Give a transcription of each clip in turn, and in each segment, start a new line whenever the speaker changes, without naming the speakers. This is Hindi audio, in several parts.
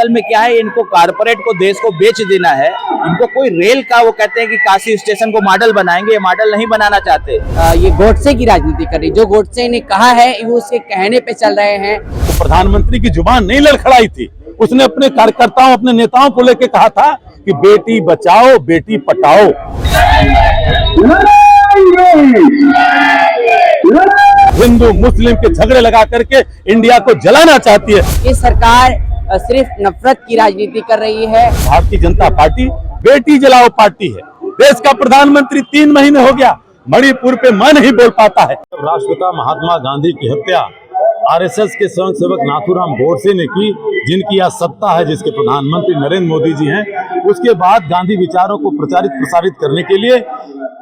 असल में क्या है, इनको कारपोरेट को, देश को बेच देना है। इनको कोई रेल का, वो कहते हैं कि काशी स्टेशन को मॉडल बनाएंगे, ये मॉडल नहीं बनाना चाहते।
ये गोडसे की राजनीति कर रही, जो गोडसे ने कहा है वो उसके कहने पे चल रहे हैं।
तो प्रधानमंत्री की जुबान नहीं लड़खड़ाई थी, उसने अपने कार्यकर्ताओं, अपने नेताओं को लेकर कहा था कि बेटी बचाओ बेटी पढ़ाओ। हिंदू मुस्लिम के झगड़े लगा करके इंडिया को जलाना चाहती है।
ये सरकार सिर्फ नफरत की राजनीति कर रही है।
भारतीय जनता पार्टी बेटी जलाओ पार्टी है। देश का प्रधानमंत्री 3 महीने हो गया, मणिपुर पे मैं नहीं बोल पाता है। राष्ट्रपिता महात्मा गांधी की हत्या आरएसएस के स्वयंसेवक नाथूराम गोडसे ने की, जिनकी यह सत्ता है, जिसके प्रधानमंत्री नरेंद्र मोदी जी हैं। उसके बाद गांधी विचारों को प्रचारित प्रसारित करने के लिए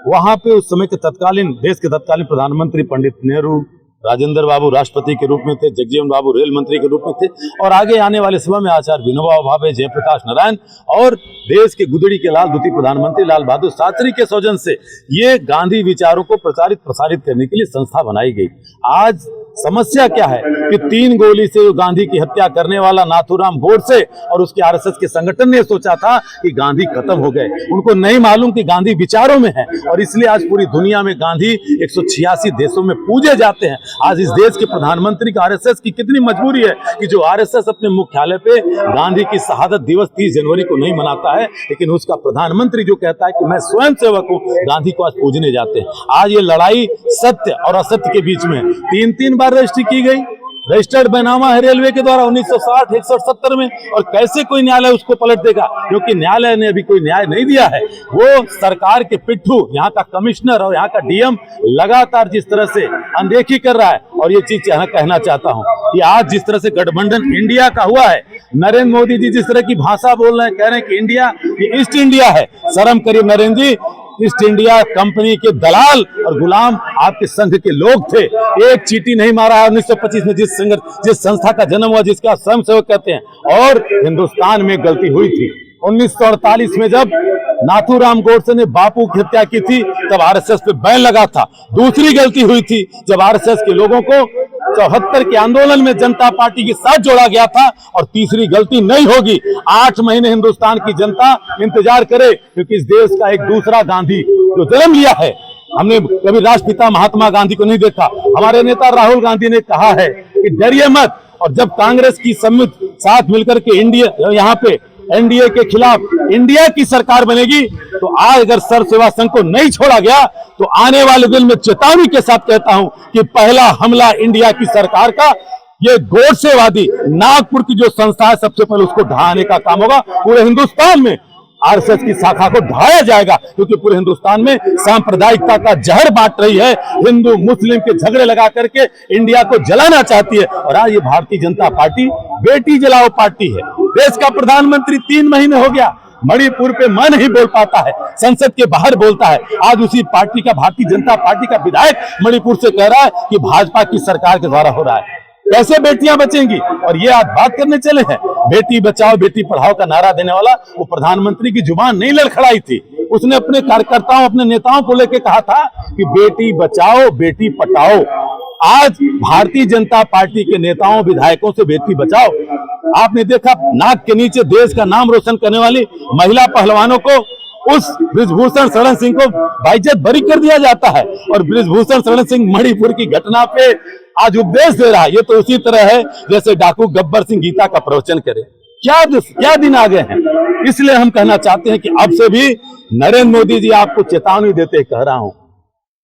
वहां पे उस समय के देश के तत्कालीन प्रधानमंत्री पंडित नेहरू, राजेंद्र बाबू राष्ट्रपति के रूप में थे, जगजीवन बाबू रेल मंत्री के रूप में थे, और आगे आने वाले समय में आचार्य विनोबा भावे, जयप्रकाश नारायण और देश के गुदड़ी के लाल द्वितीय प्रधानमंत्री लाल बहादुर शास्त्री के सौजन से ये गांधी विचारों को प्रचारित प्रसारित करने के लिए संस्था बनाई गई। आज समस्या क्या है कि 3 गोली से गांधी की हत्या करने वाला नाथूराम गोडसे और उसके आरएसएस के संगठन ने सोचा था कि गांधी खत्म हो गए। उनको नहीं मालूम कि गांधी विचारों में है, और इसलिए आज पूरी दुनिया में गांधी 186 देशों में पूजे जाते हैं। आज इस देश के प्रधानमंत्री का आरएसएस की कितनी मजबूरी है कि जो आरएसएस अपने मुख्यालय पे गांधी की शहादत दिवस 30 जनवरी को नहीं मनाता है, लेकिन उसका प्रधानमंत्री जो कहता है कि मैं स्वयं सेवक हूं, गांधी को आज पूजने जाते हैं। आज ये लड़ाई सत्य और असत्य के बीच में 3 बार रजिस्ट्री की गई, रजिस्टर्ड बैनामा है रेलवे के द्वारा 1960, 61, 70 में, और कैसे कोई न्यायालय उसको पलट देगा, क्योंकि न्यायालय ने अभी कोई न्याय नहीं दिया है। वो सरकार के पिट्ठू, यहाँ का कमिश्नर और यहाँ का डीएम लगातार जिस तरह से अनदेखी कर रहा है। और ये चीज कहना चाहता हूँ कि आज जिस तरह से गठबंधन इंडिया का हुआ है, नरेंद्र मोदी जी जिस तरह की भाषा बोल रहे हैं, कह रहे हैं कि इंडिया ये ईस्ट इंडिया है। शर्म करिए नरेंद्र जी, ईस्ट इंडिया कंपनी के दलाल और गुलाम आपके संघ के लोग थे। एक चीटी नहीं मारा है 1925 में जिस संस्था का जन्म हुआ, जिसका स्वयंसेवक कहते हैं। और हिंदुस्तान में गलती हुई थी 1948 में, जब नाथूराम गोडसे ने बापू की हत्या की थी, तब आरएसएस पे बैन लगा था। दूसरी गलती हुई थी जब आरएसएस के लोगों को 74 के आंदोलन में जनता पार्टी के साथ जोड़ा गया था। और तीसरी गलती नहीं होगी। 8 महीने हिंदुस्तान की जनता इंतजार करे, क्योंकि इस देश का एक दूसरा गांधी जो जन्म लिया है। हमने कभी राष्ट्रपिता महात्मा गांधी को नहीं देखा। हमारे नेता राहुल गांधी ने कहा है कि डरिए मत, और जब कांग्रेस की सम्मिलित साथ मिलकर के यहाँ पे एनडीए के खिलाफ इंडिया की सरकार बनेगी, तो आज अगर सर्व सेवा संघ को नहीं छोड़ा गया, तो आने वाले दिन में चेतावनी के साथ कहता हूं कि पहला हमला इंडिया की सरकार का, ये गोडसेवादी नागपुर की जो संस्था है, सबसे पहले उसको ढहाने का काम होगा। पूरे हिंदुस्तान में आरएसएस की शाखा को ढाया जाएगा, क्योंकि पूरे हिंदुस्तान में सांप्रदायिकता का जहर बांट रही है। हिंदू मुस्लिम के झगड़े लगा करके इंडिया को जलाना चाहती है। और आज ये भारतीय जनता पार्टी बेटी जलाओ पार्टी है। देश का प्रधानमंत्री 3 महीने हो गया, मणिपुर पे मैं नहीं बोल पाता है, संसद के बाहर बोलता है। आज उसी पार्टी का, भारतीय जनता पार्टी का विधायक मणिपुर से कह रहा है कि भाजपा की सरकार के द्वारा हो रहा है। कैसे बेटियां बचेंगी? और ये आज बात करने चले हैं बेटी बचाओ बेटी पढ़ाओ का नारा देने वाला, वो प्रधानमंत्री की जुबान नहीं लड़खड़ाई थी। उसने अपने कार्यकर्ताओं, अपने नेताओं को लेकर कहा था कि बेटी बचाओ बेटी पढ़ाओ। आज भारतीय जनता पार्टी के नेताओं, विधायकों से बेटी बचाओ। आपने देखा नाक के नीचे देश का नाम रोशन करने वाली महिला पहलवानों को, उस बृजभूषण शरण सिंह को बाइज्जत बरी कर दिया जाता है। और बृजभूषण शरण सिंह मणिपुर की घटना पे आज उपदेश दे रहा है। ये तो उसी तरह है जैसे डाकू गब्बर सिंह गीता का प्रवचन करे। क्या दिन आ गए हैं। इसलिए हम कहना चाहते हैं कि अब से भी नरेंद्र मोदी जी आपको चेतावनी देते कह रहा हूं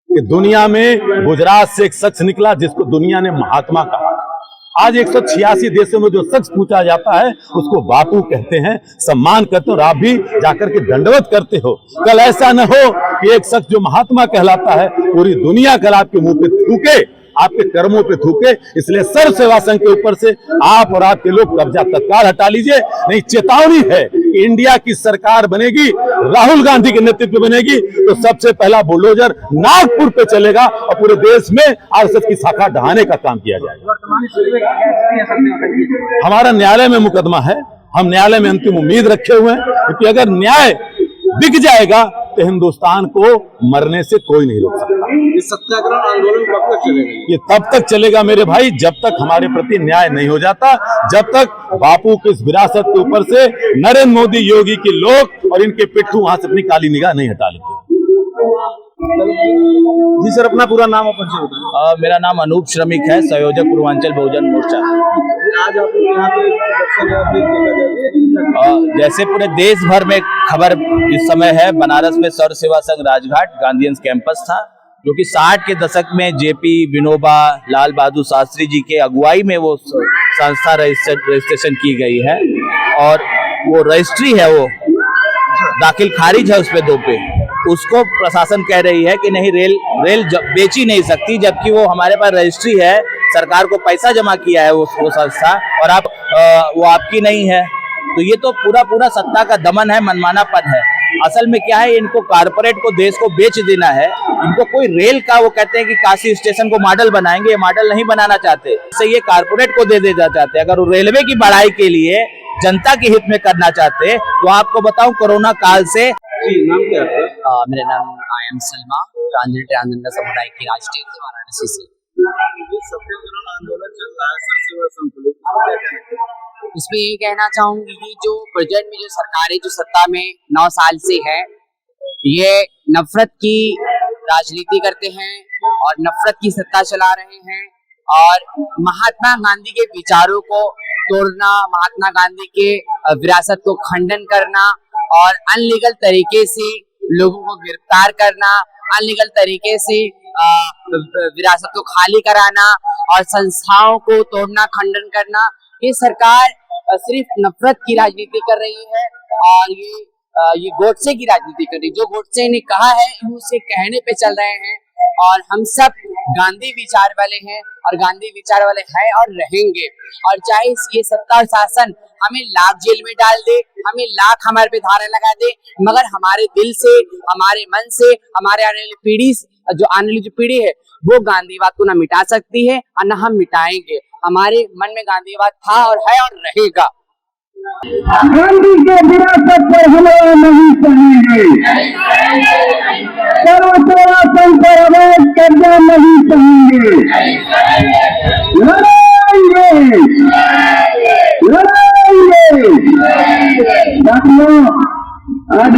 कि दुनिया में गुजरात से एक शख्स निकला जिसको दुनिया ने महात्मा कहा। आज 186 देशों में जो शख्स पूछा जाता है उसको बापू कहते हैं, सम्मान करते हो, और आप भी जाकर के दंडवत करते हो। कल ऐसा न हो कि एक शख्स जो महात्मा कहलाता है पूरी दुनिया कल आपके मुंह पे थूके, आपके कर्मों पे थूके। इसलिए सर्व सेवा संघ के ऊपर से आप और आपके लोग कब्जा तत्काल हटा लीजिए, नहीं चेतावनी है कि इंडिया की सरकार बनेगी, राहुल गांधी के नेतृत्व बनेगी, तो सबसे पहला बुलडोजर नागपुर पे चलेगा और पूरे देश में आरएसएस की शाखा ढहाने का काम किया जाएगा। हमारा न्यायालय में मुकदमा है, हम न्यायालय में अंतिम उम्मीद रखे हुए हैं, क्योंकि अगर न्याय बिक जाएगा तो हिंदुस्तान को मरने से कोई नहीं रोक सकता।
ये सत्याग्रह आंदोलन कब तक चलेगा?
ये तब तक चलेगा मेरे भाई जब तक हमारे प्रति न्याय नहीं हो जाता, जब तक बापू की इस विरासत के ऊपर से नरेंद्र मोदी, योगी के लोग और इनके पिट्ठू वहां से अपनी काली निगाह नहीं हटा लेते।
जी सर, अपना पूरा नाम अपन से बताएं।
मेरा नाम अनूप श्रमिक है, संयोजक पूर्वांचल बहुजन मोर्चा।
आज आप यहाँ पे दर्शन या फिर देखा जाए
जैसे पूरे देश भर में खबर इस समय है, बनारस में सर्व सेवा संघ राजघाट गांधीयंस कैंपस था, जो कि 60 के दशक में जेपी विनोबा लाल बहादुर शास्त्री जी के अगुवाई में वो संस्था रजिस्ट्रेशन की गई है, और वो रजिस्ट्री है, वो दाखिल खारिज है उस पे 2 पे। उसको प्रशासन कह रही है कि नहीं, रेल बेच ही नहीं सकती, जबकि वो हमारे पास रजिस्ट्री है, सरकार को पैसा जमा किया है वो संस्था, और वो आपकी नहीं है। तो ये तो पूरा सत्ता का दमन है, मनमानापन है। असल में क्या है, इनको कारपोरेट को, देश को बेच देना है। इनको कोई रेल का, वो कहते हैं कि काशी स्टेशन को मॉडल बनाएंगे, ये मॉडल नहीं बनाना चाहते, इससे ये कारपोरेट को दे देना चाहते। अगर वो रेलवे की बढ़ाई के लिए जनता के हित में करना चाहते तो आपको बताऊं, कोरोना काल से।
जी, नाम क्या है आपका?
मेरा नाम आई एम सलमा, ट्रांसजेंडर समुदाय की राष्ट्रीय वाराणसी से।
सत्याग्रह आंदोलन चल रहा है सर्व सेवा संघ को लेकर,
इसमें ये कहना चाहूंगी कि जो प्रेजेंट में जो सरकार है, जो सत्ता में 9 साल से है, ये नफरत की राजनीति करते हैं और नफरत की सत्ता चला रहे हैं, और महात्मा गांधी के विचारों को तोड़ना, महात्मा गांधी के विरासत को खंडन करना और अनलीगल तरीके से लोगों को गिरफ्तार करना, अनलीगल तरीके से विरासत को खाली कराना और संस्थाओं को तोड़ना, खंडन करना, ये सरकार सिर्फ नफरत की राजनीति कर रही है, और ये गोडसे की राजनीति कर रही है। जो गोडसे ने कहा है वो उसके कहने पे चल रहे हैं, और हम सब गांधी विचार वाले हैं और गांधी विचार वाले हैं और रहेंगे। और चाहे ये सत्ता और शासन हमें लाख जेल में डाल दे, हमें लाख हमारे पे धारा लगा दे, मगर हमारे दिल से, हमारे मन से, हमारे आने वाली जो पीढ़ी है, वो गांधीवाद को ना मिटा सकती है और ना हम मिटाएंगे। हमारे मन में गांधीवाद था और है और रहेगा।
गांधी के विरासत पर हमला नहीं सहेंगे, सर्व सेवा संघ पर अवैध कब्जा नहीं सहेंगे, लड़ाएंगे, लड़ाएंगे। साथियों, आज